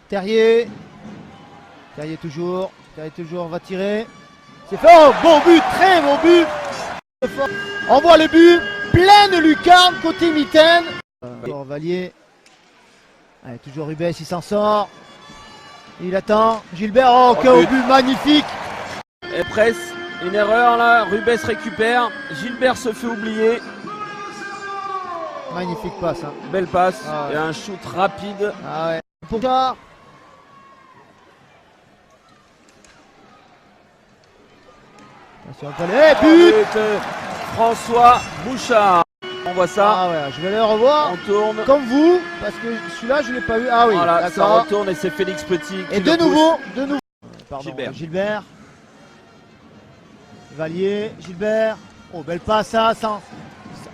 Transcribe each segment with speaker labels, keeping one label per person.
Speaker 1: Terrier. Terrier toujours va tirer. C'est fait. Oh, bon but, très bon but. On voit le but, pleine lucarne côté mitaine. Vallier. Allez, toujours Rubens, il s'en sort. Il attend. Gilbert, oh, quel but magnifique.
Speaker 2: Et presse, une erreur là, Rubens récupère. Gilbert se fait oublier.
Speaker 1: Magnifique passe. Hein.
Speaker 2: Belle passe
Speaker 1: Ouais.
Speaker 2: et un shoot rapide.
Speaker 1: Ah ouais. Pour ça. Attention, but.
Speaker 2: François Bouchard. On voit ça.
Speaker 1: Ah ouais, je vais le revoir.
Speaker 2: On tourne.
Speaker 1: Comme vous, parce que celui-là je l'ai pas eu. Ah oui,
Speaker 2: Voilà, ça
Speaker 1: d'accord.
Speaker 2: retourne et c'est Félix Petit.
Speaker 1: Et de nouveau. Pardon,
Speaker 2: Gilbert.
Speaker 1: Vallier, Gilbert. Oh, belle passe ça.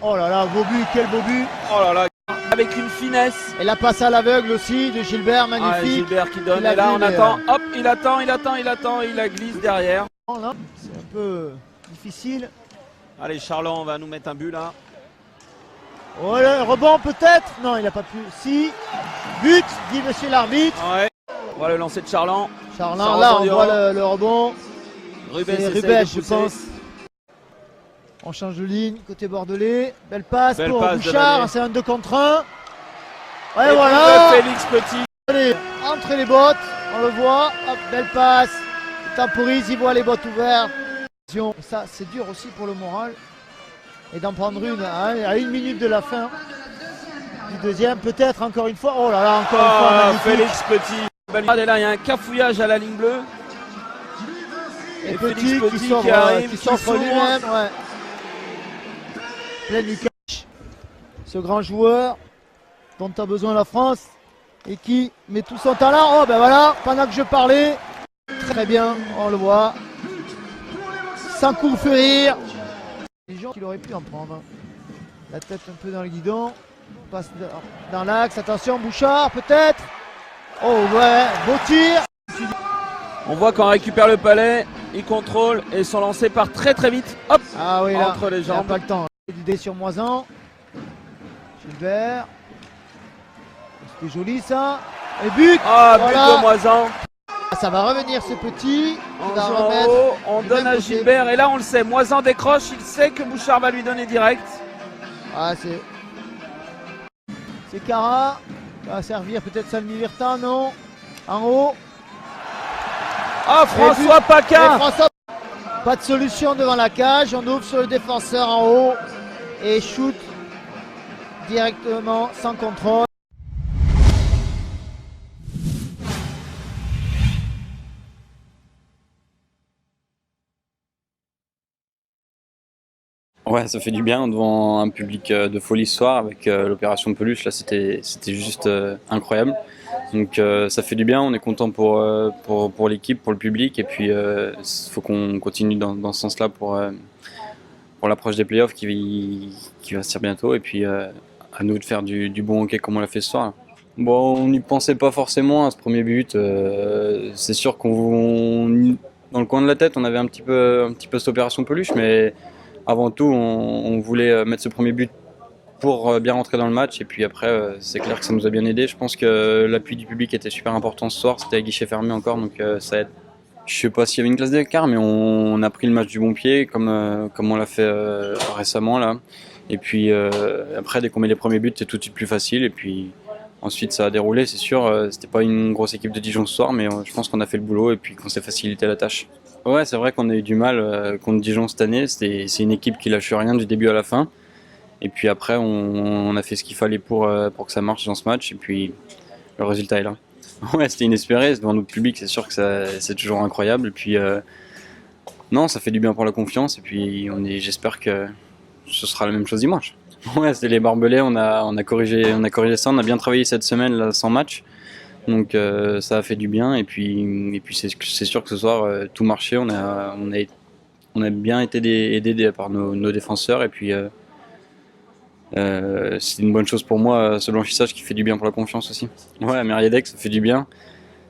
Speaker 1: Oh là là, beau but, quel beau but.
Speaker 2: Oh là là. Avec une finesse.
Speaker 1: Et la passe à l'aveugle aussi de Gilbert, magnifique.
Speaker 2: Ah, Gilbert qui donne. Et là, on attend. Hop, il attend. Il la glisse derrière.
Speaker 1: C'est un peu difficile.
Speaker 2: Allez, Charland va nous mettre un but là.
Speaker 1: Oh, le rebond peut-être. Non, il n'a pas pu. Si. But, dit monsieur l'arbitre.
Speaker 2: Ouais. Voilà le lancer de Charland.
Speaker 1: Charland, là, on voit le rebond. Rubens, je pense. On change de ligne, côté bordelais. Belle passe pour Bouchard, c'est un 2 contre 1. Ouais,
Speaker 2: et
Speaker 1: voilà.
Speaker 2: Félix Petit.
Speaker 1: Allez, entre les bottes, on le voit. Hop, belle passe. Il temporise, il voit les bottes ouvertes. Et ça, c'est dur aussi pour le moral. Et d'en prendre une à 1 minute de la fin. Du deuxième, peut-être encore une fois. Oh là là, encore une fois. Magnifique.
Speaker 2: Félix Petit. Et là, il y a un cafouillage à la ligne bleue.
Speaker 1: Et
Speaker 2: Petit
Speaker 1: qui s'offre lui-même. Ouais. Plein du catch. Ce grand joueur dont a besoin la France et qui met tout son talent. Oh ben voilà, pendant que je parlais, très bien, on le voit. Sans coup férir. Les gens qu'il aurait pu en prendre. La tête un peu dans le guidon. Passe dans l'axe. Attention, Bouchard peut-être. Oh ouais, beau tir.
Speaker 2: On voit qu'on récupère le palais, il contrôle et son lancer part très très vite. Hop,
Speaker 1: ah oui, là,
Speaker 2: entre les jambes.
Speaker 1: Pas le temps. Du dé sur Moisan. Gilbert. C'était joli ça. Et but.
Speaker 2: Ah,
Speaker 1: voilà.
Speaker 2: but de Moisan.
Speaker 1: Ça va revenir ce petit.
Speaker 2: On donne à Gilbert et là on le sait. Moisan décroche, il sait que Bouchard va lui donner direct.
Speaker 1: Ah, c'est Cara. Ça va servir peut-être Salmi Virta, non. En haut.
Speaker 2: Ah, François Paquin.
Speaker 1: Pas de solution devant la cage. On ouvre sur le défenseur en haut. Et shoot directement sans contrôle.
Speaker 3: Ouais, ça fait du bien devant un public de folie ce soir avec l'opération Peluche. Là, c'était juste incroyable. Donc ça fait du bien, on est content pour l'équipe, pour le public. Et puis il faut qu'on continue dans ce sens-là pour l'approche des playoffs qui va se faire bientôt. Et puis à nous de faire du bon hockey comme on l'a fait ce soir. Là. Bon, on n'y pensait pas forcément à ce premier but. C'est sûr qu'on dans le coin de la tête, on avait un petit peu cette opération Peluche, mais avant tout, on voulait mettre ce premier but pour bien rentrer dans le match. Et puis après, c'est clair que ça nous a bien aidé. Je pense que l'appui du public était super important ce soir. C'était à guichet fermé encore, donc ça aide. Je sais pas s'il y avait une classe d'écart, mais on a pris le match du bon pied, comme on l'a fait récemment là. Et puis après, dès qu'on met les premiers buts, c'est tout de suite plus facile. Et puis ensuite, ça a déroulé, c'est sûr. C'était pas une grosse équipe de Dijon ce soir, mais je pense qu'on a fait le boulot et puis qu'on s'est facilité la tâche. Ouais, c'est vrai qu'on a eu du mal contre Dijon cette année. C'est une équipe qui lâche rien du début à la fin. Et puis après, on a fait ce qu'il fallait pour que ça marche dans ce match. Et puis le résultat est là. Ouais, c'était inespéré. Devant notre public, c'est sûr que c'est toujours incroyable. Et puis non, ça fait du bien pour la confiance. Et puis j'espère que ce sera la même chose dimanche. Ouais, c'était les barbelés. On a corrigé ça. On a bien travaillé cette semaine là, sans match. Donc ça a fait du bien et puis c'est sûr que ce soir tout marchait, on a bien été aidés par nos défenseurs et puis c'est une bonne chose pour moi ce blanchissage qui fait du bien pour la confiance aussi. Ouais, à Mériadec ça fait du bien,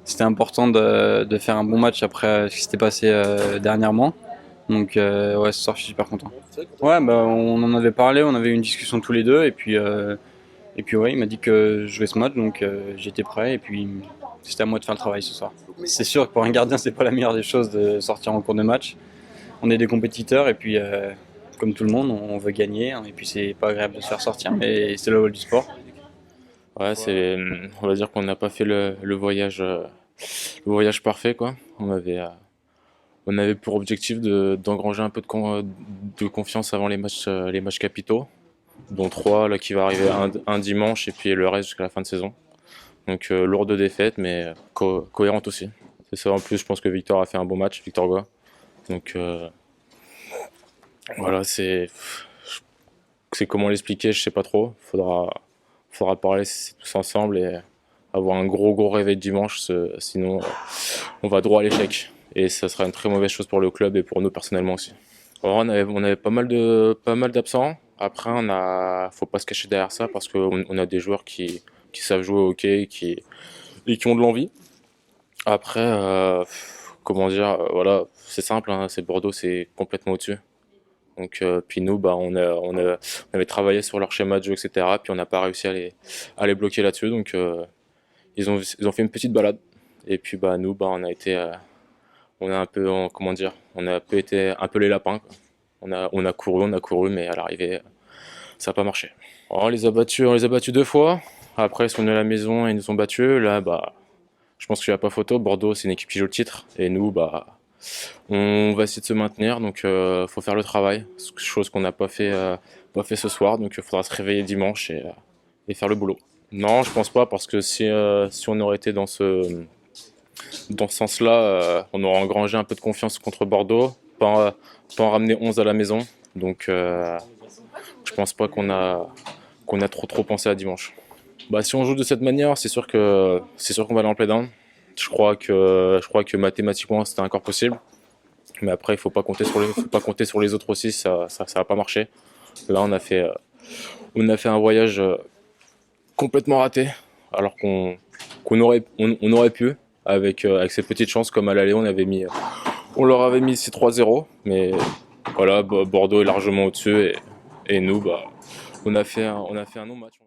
Speaker 3: c'était important de faire un bon match après ce qui s'était passé dernièrement. Donc ouais, ce soir je suis super content. Ouais, bah, on en avait parlé, on avait eu une discussion tous les deux et puis Et puis ouais, il m'a dit que je jouais ce match, donc j'étais prêt. Et puis c'était à moi de faire le travail ce soir. C'est sûr que pour un gardien, c'est pas la meilleure des choses de sortir en cours de match. On est des compétiteurs et puis comme tout le monde, on veut gagner. Et puis c'est pas agréable de se faire sortir, mais c'est le rôle du sport.
Speaker 4: Ouais, on va dire qu'on n'a pas fait le voyage parfait, quoi. On avait pour objectif d'engranger un peu de confiance avant les matchs capitaux, dont 3 là, qui va arriver un dimanche et puis le reste jusqu'à la fin de saison. Donc lourde défaite, mais cohérente aussi. C'est ça, en plus, je pense que Victor a fait un bon match, Victor Goa. Donc voilà, c'est comment l'expliquer, je sais pas trop. Faudra parler tous ensemble et avoir un gros réveil dimanche, sinon on va droit à l'échec. Et ça sera une très mauvaise chose pour le club et pour nous personnellement aussi. Alors, on avait pas mal d'absents. Après, faut pas se cacher derrière ça parce qu'on a des joueurs qui savent jouer au hockey et qui ont de l'envie. Après, comment dire, voilà, c'est simple, hein, c'est Bordeaux, c'est complètement au-dessus. Donc, puis nous, on avait travaillé sur leur schéma de jeu, etc. Puis on n'a pas réussi à les bloquer là-dessus. Donc, ils ont fait une petite balade. Et puis, nous, on a un peu, comment dire, on a un peu été un peu les lapins, quoi. On a couru, mais à l'arrivée, ça n'a pas marché. Alors, on les a battus 2 fois. Après, ils sont venus à la maison et ils nous ont battus. Là, je pense qu'il n'y a pas photo. Bordeaux, c'est une équipe qui joue le titre. Et nous, on va essayer de se maintenir. Donc, faut faire le travail. Chose qu'on n'a pas fait ce soir. Donc, il faudra se réveiller dimanche et faire le boulot. Non, je pense pas, parce que si on aurait été dans ce sens-là, on aurait engrangé un peu de confiance contre Bordeaux, pas en ramener 11 à la maison. Donc, je pense pas qu'on a trop pensé à dimanche. Si on joue de cette manière, c'est sûr qu'on va aller en play-down. Je crois que mathématiquement c'était encore possible. Mais après, il faut pas compter sur les autres aussi, ça va pas marcher. Là, on a fait un voyage complètement raté, alors qu'on aurait pu, avec ces petites chances, comme à l'aller, on leur avait mis ces 3-0, mais voilà, Bordeaux est largement au-dessus et nous, on a fait un non-match.